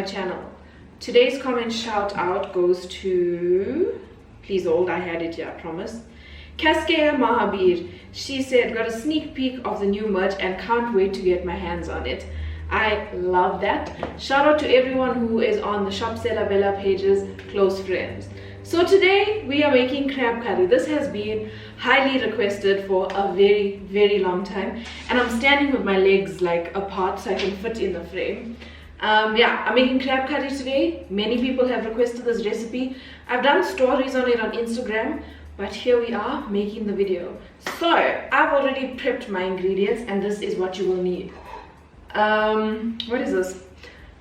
channel. Today's comment shout out goes to, please hold, I had it here, I promise. Kaskaya Mahabir. She said, got a sneak peek of the new merch and can't wait to get my hands on it. I love that. Shout out to everyone who is on the Shop Seller Bella pages, close friends. So today we are making crab curry. This has been highly requested for a very long time, and I'm standing with my legs like apart so I can fit in the frame. Yeah, I'm making crab curry today. Many people have requested this recipe. I've done stories on it on Instagram, but here we are making the video. So I've already prepped my ingredients, and this is what you will need. What is this?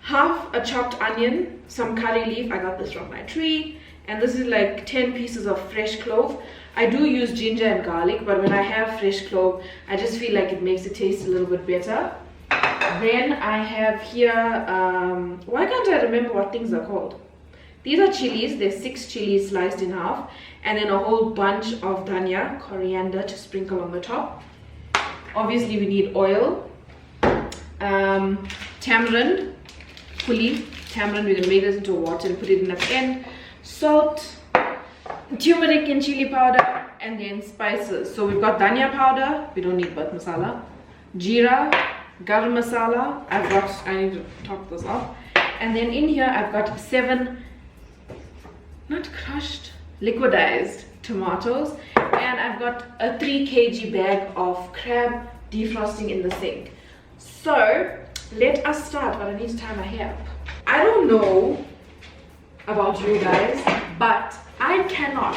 Half a chopped onion, some curry leaf, I got this from my tree, and this is like 10 pieces of fresh clove. I do use ginger and garlic, but when I have fresh clove, I just feel like it makes it taste a little bit better. Then I have here, why can't I remember what things are called? These are chilies. There's 6 chilies sliced in half, and then a whole bunch of dhania, coriander to sprinkle on the top. Obviously we need oil, tamarind, puli, tamarind, we're going to make this into water and put it in at the end, salt, turmeric and chili powder, and then spices. So we've got dhania powder, we don't need bhat masala, jeera, garam masala, I need to top this off, and then in here I've got 7, not crushed, liquidized tomatoes, and I've got a 3 kg bag of crab defrosting in the sink. So let us start, but I need to tie my hair up. I don't know about you guys, but I cannot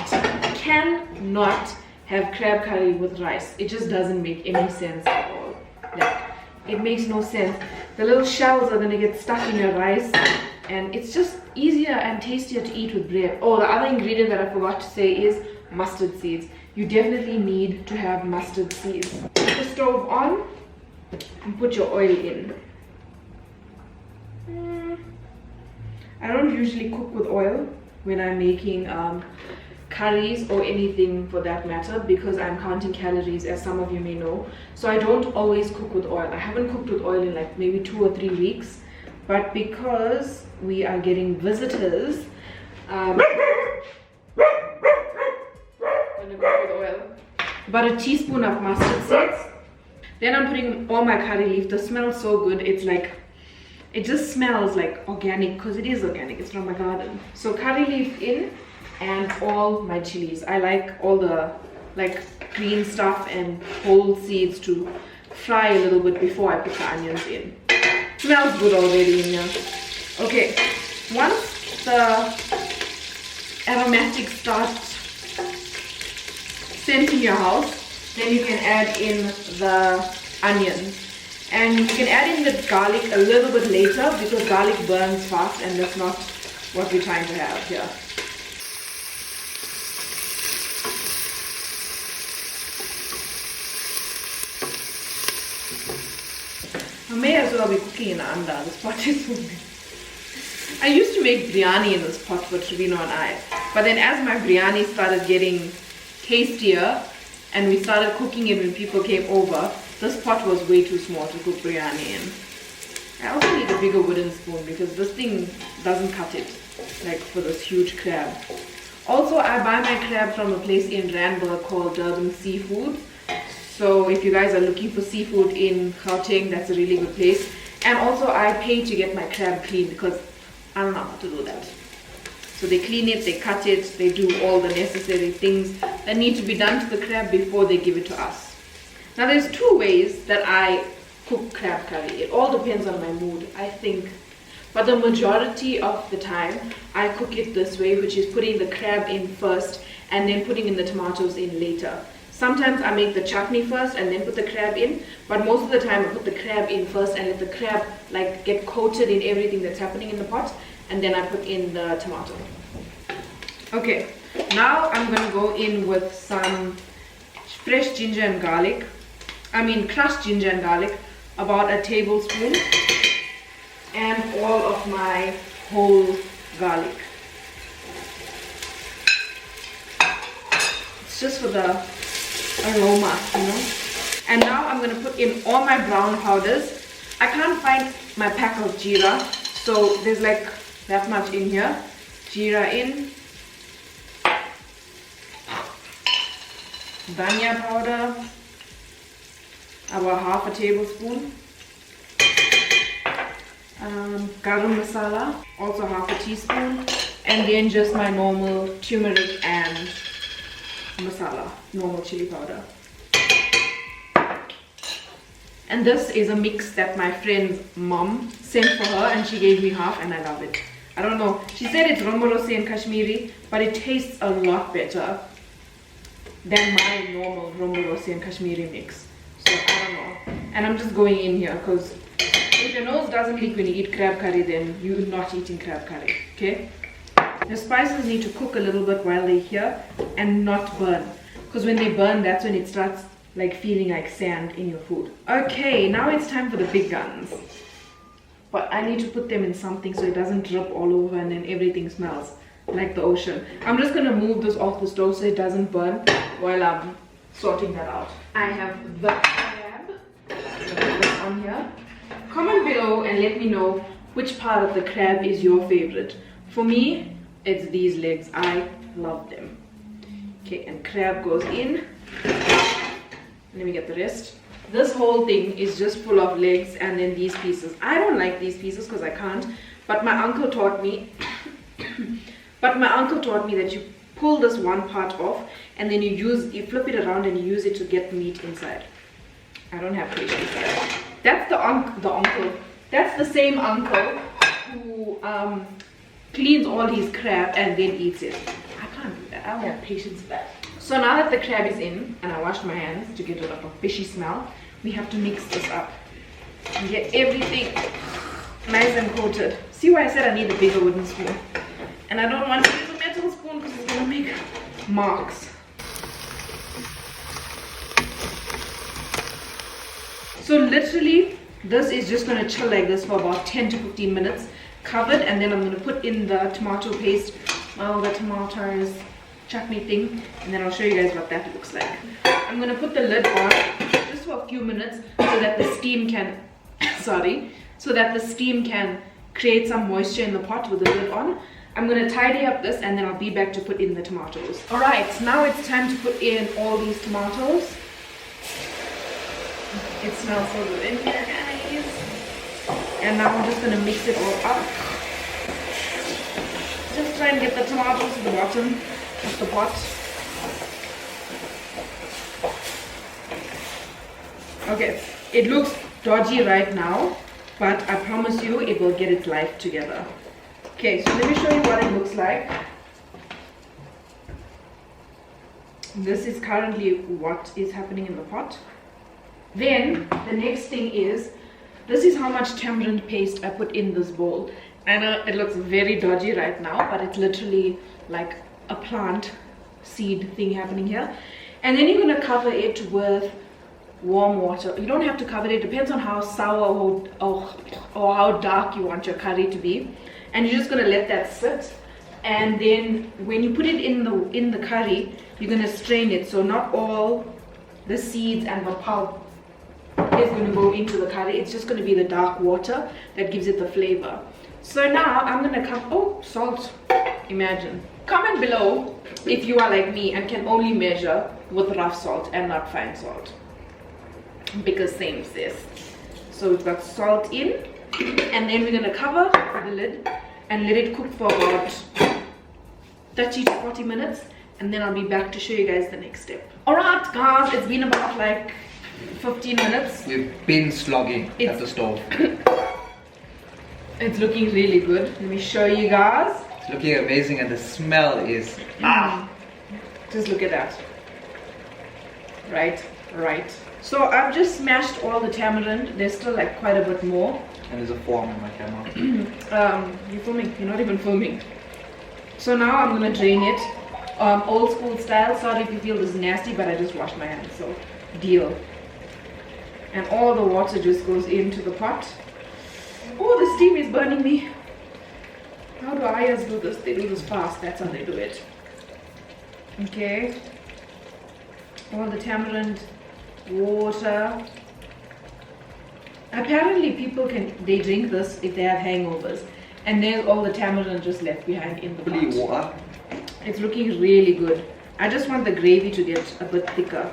have crab curry with rice. It just doesn't make any sense at all. Like, it makes no sense. The little shells are gonna get stuck in your rice, and it's just easier and tastier to eat with bread. Oh, the other ingredient that I forgot to say is mustard seeds. You definitely need to have mustard seeds. Put the stove on and put your oil in. I don't usually cook with oil when I'm making curries or anything for that matter, because I'm counting calories, as some of you may know. So I don't always cook with oil. I haven't cooked with oil in like maybe 2 or 3 weeks, but because we are getting visitors, I'm gonna cook with oil. About a teaspoon of mustard seeds. Then I'm putting all my curry leaf. The smells so good. It's like, it just smells like organic, because it is organic, it's from my garden. So curry leaf in, and all my chilies. I like all the like green stuff and whole seeds to fry a little bit before I put the onions in. Smells good already in here. Okay, once the aromatics start scenting your house, then you can add in the onions. And you can add in the garlic a little bit later, because garlic burns fast, and that's not what we're trying to have here. I may as well be cooking in anda. This pot is so big. I used to make biryani in this pot for Trevino and I, but then as my biryani started getting tastier and we started cooking it when people came over, this pot was way too small to cook biryani in. I also need a bigger wooden spoon, because this thing doesn't cut it, like for this huge crab. Also, I buy my crab from a place in Randburg called Durban Seafood. So if you guys are looking for seafood in Gauteng, that's a really good place. And also I pay to get my crab cleaned, because I don't know how to do that. So they clean it, they cut it, they do all the necessary things that need to be done to the crab before they give it to us. Now there's 2 ways that I cook crab curry. It all depends on my mood, I think. But the majority of the time, I cook it this way, which is putting the crab in first and then putting in the tomatoes in later. Sometimes I make the chutney first and then put the crab in, but most of the time I put the crab in first and let the crab like get coated in everything that's happening in the pot, and then I put in the tomato. Okay, now I'm gonna go in with some fresh ginger and garlic. Crushed ginger and garlic, about a tablespoon, and all of my whole garlic. It's just for the aroma, you know. And now I'm going to put in all my brown powders. I can't find my pack of jeera, So there's like that much in here. Jeera in. Dhania powder. About half a tablespoon. Garam masala, also half a teaspoon. And then just my normal turmeric and masala, normal chili powder. And this is a mix that my friend's mom sent for her, and she gave me half, and I love it. I don't know, she said it's rombo rose and Kashmiri, but it tastes a lot better than my normal rombo rose and Kashmiri mix. So I don't know. And I'm just going in here because if your nose doesn't leak when you eat crab curry, then you're not eating crab curry, okay? The spices need to cook a little bit while they're here and not burn, because when they burn, that's when it starts like feeling like sand in your food. Okay, now it's time for the big guns. But I need to put them in something so it doesn't drip all over and then everything smells like the ocean. I'm just gonna move this off the stove so it doesn't burn while I'm sorting that out. I have the crab. I'm gonna put this on here. Comment below and let me know which part of the crab is your favorite. For me, it's these legs. I love them. Okay, and crab goes in. Let me get the rest. This whole thing is just full of legs and then these pieces. I don't like these pieces because I can't, but my uncle taught me that you pull this one part off and then you flip it around and you use it to get meat inside. I don't have patience for that. That's the uncle. That's the same uncle who cleans all his crab and then eats it. I can't do that. I don't have patience for that. So now that the crab is in and I washed my hands to get rid of a fishy smell, we have to mix this up and get everything nice and coated. See why I said I need a bigger wooden spoon? And I don't want to use a metal spoon because it's gonna make marks. So literally, this is just gonna chill like this for about 10 to 15 minutes, covered, and then I'm gonna put in the tomato paste, the tomatoes, chutney thing, and then I'll show you guys what that looks like. I'm gonna put the lid on just for a few minutes so that the steam can so that the steam can create some moisture in the pot with the lid on. I'm gonna tidy up this and then I'll be back to put in the tomatoes. Alright, now it's time to put in all these tomatoes. It smells so good in here, guys. And now I'm just gonna mix it all up. Just try and get the tomatoes to the bottom of the pot. Okay, it looks dodgy right now, but I promise you it will get its life together. Okay, so let me show you what it looks like. This is currently what is happening in the pot. Then the next thing is, this is how much tamarind paste I put in this bowl. I know it looks very dodgy right now, but it's literally like a plant seed thing happening here. And then you're going to cover it with warm water. You don't have to cover it, depends on how sour or how dark you want your curry to be. And you're just going to let that sit. And then when you put it in the curry, you're going to strain it, so not all the seeds and the pulp is going to go into the curry. It's just going to be the dark water that gives it the flavor. So now I'm going to come, salt, imagine. Comment below if you are like me and can only measure with rough salt and not fine salt, because same sis. So we've got salt in, and then we're going to cover the lid and let it cook for about 30 to 40 minutes, and then I'll be back to show you guys the next step. Alright guys, it's been about like 15 minutes. We've been slogging at the stove. It's looking really good. Let me show you guys. It's looking amazing, and the smell is just look at that. Right. So I've just smashed all the tamarind. There's still like quite a bit more. And there's a form in my camera. You're filming? You're not even filming. So now I'm gonna drain it, old school style. Sorry if you feel this is nasty, but I just washed my hands, so deal. And all the water just goes into the pot. Oh, the steam is burning me. How do Ayahs do this? They do this fast. That's how they do it. Okay. All the tamarind, water. Apparently people they drink this if they have hangovers. And there's all the tamarind just left behind in the Pulli pot. water. It's looking really good. I just want the gravy to get a bit thicker.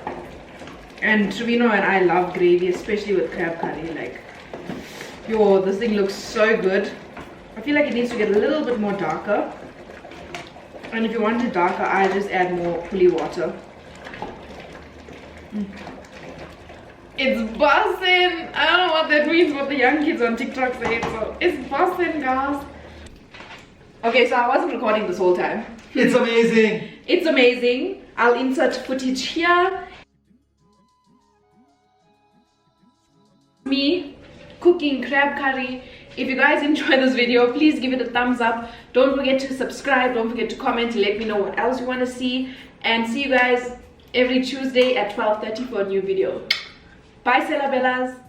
And Trevino and I love gravy, especially with crab curry. Like, yo, this thing looks so good. I feel like it needs to get a little bit more darker. And if you want it darker, I just add more pulli water. It's bussin'! I don't know what that means, what the young kids on TikTok say, so it's bussin', guys. Okay, so I wasn't recording this whole time. It's amazing! It's amazing. I'll insert footage here. Me cooking crab curry. If you guys enjoyed this video, please give it a thumbs up. Don't forget to subscribe. Don't forget to comment to let me know what else you want to see. And see you guys every Tuesday at 12:30 for a new video. Bye, Celebellas.